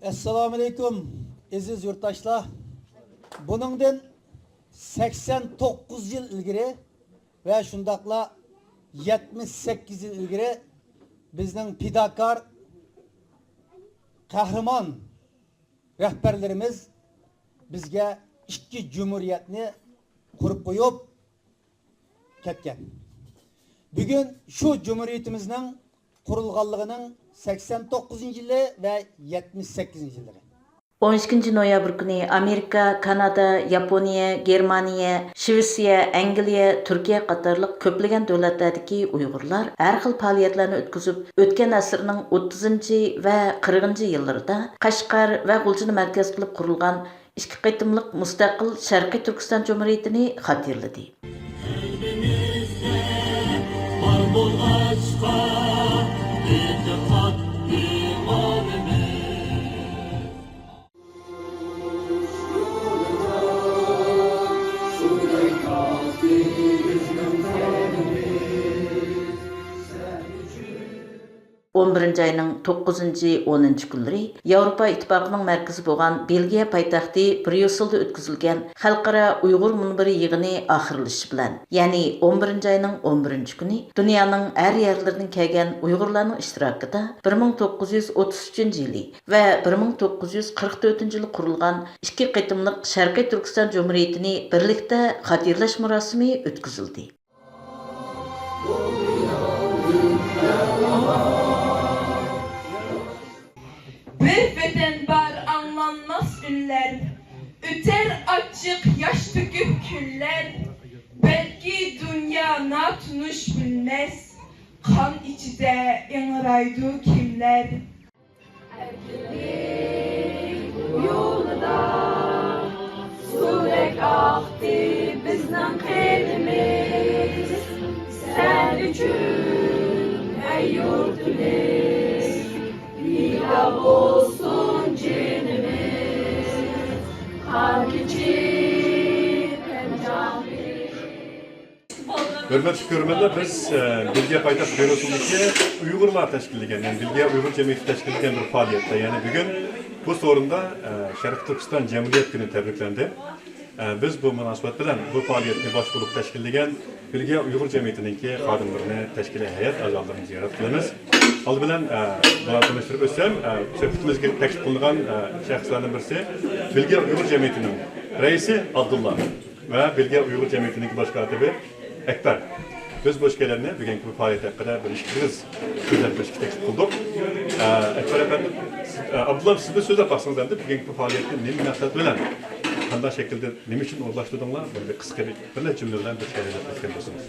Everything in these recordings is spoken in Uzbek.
Assalamu alaikum aziz yurttaşlar. Buningdan 89 yıl ilgari ve şundaqla 78 yıl ilgari bizning fidakor qahramon rahbarlarimiz bizga ikki cumhuriyetni qurib qo'yib ketgan. Bugun shu cumhuriyetimizning qurilganligining 89 yılı ve 78 yılları. 12 noyabr günü Amerika, Kanada, Yaponiya, Germaniya, Şvetsiya, Angliya, Türkiye qatarlıq köplеген dövlətlərdəki Uyğurlar hər xil fəaliyyətlərini ötküzüb, ötken əsrinin 30-cı və 40-cı yıllarında Qashqar və Gulcini mərkəz qılıb qurulğan iki qıtımlıq müstəqil Şərqi Türkistan Cumhuriyetini xatırladı. Birinci ayının 9-10 günleri Avrupa İttifaqının mərkəzi bolğan Belgiya paytaxtı Brüsseldə ötküzülgən Xalqara Uyğur Munbiri yığını axırlışı bilan, yəni 11-ci ayının 11-ci günü dünyanın hər yerlərindən gələn Uyğurların iştirakında 1933-cü ili və 1944-cü ili qurulğan iki qıtımlıq Şərqi Türkistan Cumhuriyetini birlikdə xatırlaş murasimi ötküzüldü. Bir vətən var anlanmaz ünlər, öter açıq yaş töküp küller. Belki dünya natunuş bilmez, kan içide yanıraydı kimler. Erkinlik yolunda sürek aktı bizden qanımız. Sen üçün ey yurtimiz, İlah olsun cinimiz, hak için pencamiz. Hürmetli görürmenler, biz Belgiya paytaxt Brüsseldeki Uygurlar teşkilligen, yani Belgiya Uygur Cemiyeti teşkilligen bir faaliyette. Yani bugün bu sorunda Şərqi Türkistan Cumhuriyet günü tebriklendi. Biz bu münasebet bilen bu faaliyetini baş bulup teşkilligen Belgiya Uygur Cemiyeti'ninki xadimlerini teşkili heyet azalarını ziyaret kılınız. Al bilen buna tanıştırıp ötsem, söhbetimizge teklif kılınan şahıslardan birisi Belgiya Uygur Cemiyeti'nin reisi Abdullah ve Belgiya Uygur Cemiyeti'ninki baş katibi Ekber. Biz bu işgelerini bugünkü bu faaliyet hakkında bir işkiriz düzeltmişki teklif kıldık. Ekber efendim, Abdullah siz de söz yaparsınız hem de bugünkü bu faaliyeti ne münasebet bilen qanday şekilde nima uchun o'rlashtirdinglar? Böyle qisqa bir cümlelerden bir şeyler aytgan bo'lsangiz.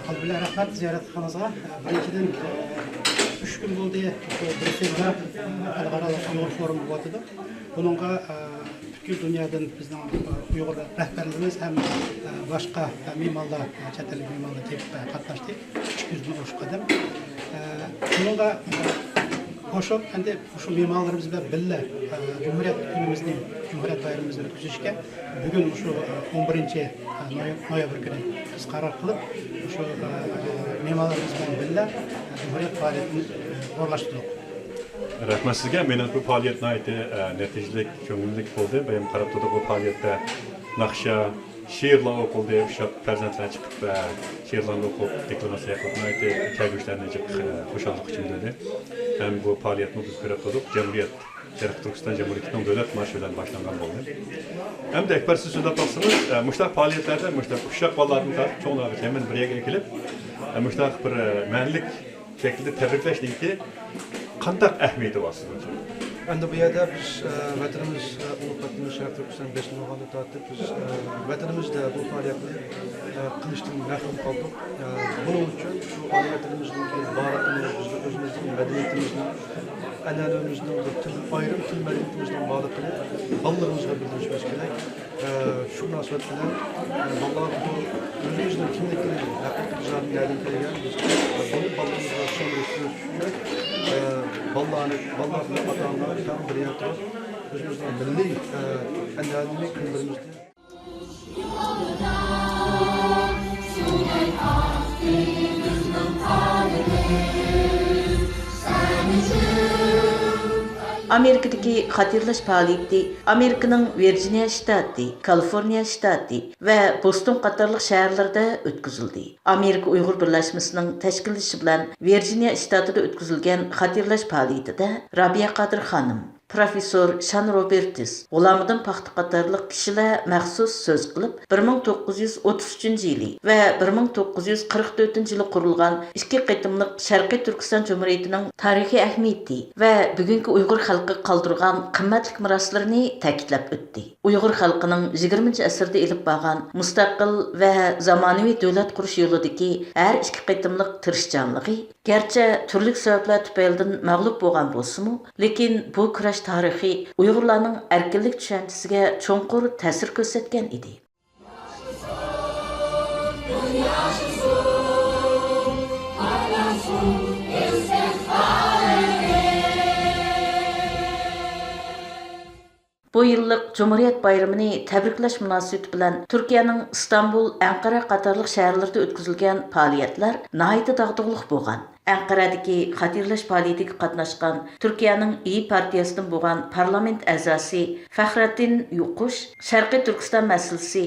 Alhamdulillah rahmat ziyoratxonangizga. Birinchidan 3 kun bo'ldi Brüsselda xalqaro Uyg'ur forumi bo'ldi. Buningga bütün dünyadan bizning Uyg'ur rahbarlarimiz ham boshqa me'morlar, chet ellik me'morlar kelib qatnashdi. 200 dan oshiq odam. Buningga qo'shib, endi shu me'morlarimiz bilan birga Cumhuriyet günümüzni, Cumhuriyet bayramımızı ötküzüşke bugün şu 11 noyabr günü biz karar kılıp şu me'morlarimiz bilan birga Cumhuriyet faaliyetini o'rlashtirdik. Rahmat sizga. Mening bu faaliyetni aytdi natijalik, ko'ngillik bo'ldi. Benim qarab turdi bu faaliyetda naqsha, she'rlar o'qildi, o'sha farzandlar chiqib she'rlarni o'qib, deklaratsiya qilib aytdi, kelgushlarini xo'shallik uchun dedi. Hem bu faaliyetni biz ko'rib turdik. Cumhuriyet Şərqi Türkistan Cumhuriyeti'nin dövlət marşı ilə başlanğan oldu. Hem de Ekber siz söz yaparsınız, müştaq faaliyetlərdə müştaq uşaq ballarını tartıb çoğunları hemen bir yerə gəlib, müştaq bir mənlik şəkildə təbrikləşdik ki, qandaq əhmiyyəti var sizin üçün? Endi bu yerda biz vatanimiz Ulug' vatanimiz Şərqi Türkistan 5 yildan tortib biz vatanimizda bu faoliyatni qilishdan mahrum qoldik. Buning uchun shu vatanimizning barakatini biz o'zimizning madaniyatimizni, an'anamizning ayrim til madaniyatimizdan bog'liq qilib, bolalarımızga bildirishimiz kerak. Shu munosabat bilan bolalar bu o'zimizning kimligini, haqiqiy bizlarning kelgan biz buni bolalarımızga tushuntirishimiz kerak. Ballarni ota-onalar ham bir yerda o'zimizning milliy an'anaviy kunlarimizni Amerikadagi xatirlash faoliyati Amerikaning Virginia shtati, Kaliforniya shtati va Boston qatorliq shaharlarda o'tkazildi. Amerika Uyg'ur birlashmasining tashkillashi bilan Virginia shtatida o'tkazilgan xatirlash faoliyatida Rabia Qadir xonim, Professor Shan Robertis, G'ulomidin Paxta qatorliq kishilar maxsus so'z qilib, 1933-yili va 1944-yili qurilgan ikki qitimliq Sharqiy Turkiston Cumhuriyatining tarixiy ahamiyati va bugungi Uyg'ur xalqi qoldirgan qimmatli meroslarini ta'kidlab o'tdi. Uyg'ur xalqining 20-asrda ilib borgan mustaqil va zamonaviy davlat qurish yo'lidagi har ikki qitimliq tirishchanligi, garchi turli sabablar tufaylidan mag'lub bo'lgan bo'lsa-mu, lekin bu kurash tarixi Uyg'urlarning erkinlik tushunchasiga cho'nqur ta'sir ko'rsatgan edi. Bu yıllık Cumhuriyet Bayramını təbriklash münasibati bilan Türkiye'nin İstanbul, Ankara qatorliq shaharlarda o'tkazilgan faoliyatlar nihoyatda dag'dug'liq bo'lgan. Ankara'dagi xatirlash faoliyatiga qatnashgan Türkiye'nin İyi Partiyasidan bo'lgan parlament a'zosi Faxriddin Yuqush Sharqiy Turkiston masalasi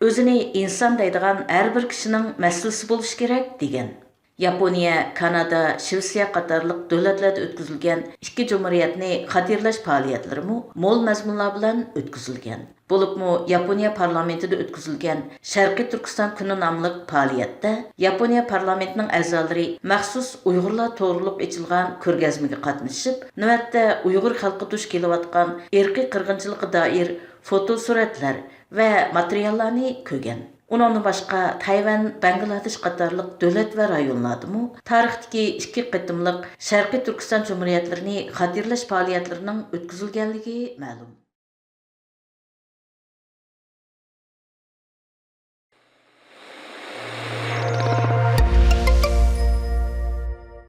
o'zini inson deydigan har bir kishining masalasi bo'lishi kerak degan. Yaponiya, Kanada, Shvetsiya qatorliq davlatlarda o'tkazilgan ikki jumhuriyatni xatirlash faoliyatlari mo'l mazmunlar bilan o'tkazilgan. Bo'libmi Yaponiya parlamentida o'tkazilgan Sharqiy Turkiston kuni nomli faoliyatda Yaponiya parlamentining a'zolari maxsus Uyg'urlar to'g'riliq ochilgan ko'rgazmaga qatnashib, navbatda Uyg'ur xalqi duch kelayotgan irqiy qirg'inchilikqa doir fotosuratlar va materiallarni ko'rgan. Onun başqa Tayvan, Bangladesh qatorliq davlat va rayonlardami tarixdagi ikki qitimliq Sharqiy Turkiston Cumhuriyatlarini xatirlash faoliyatlarining o'tkazilganligi ma'lum.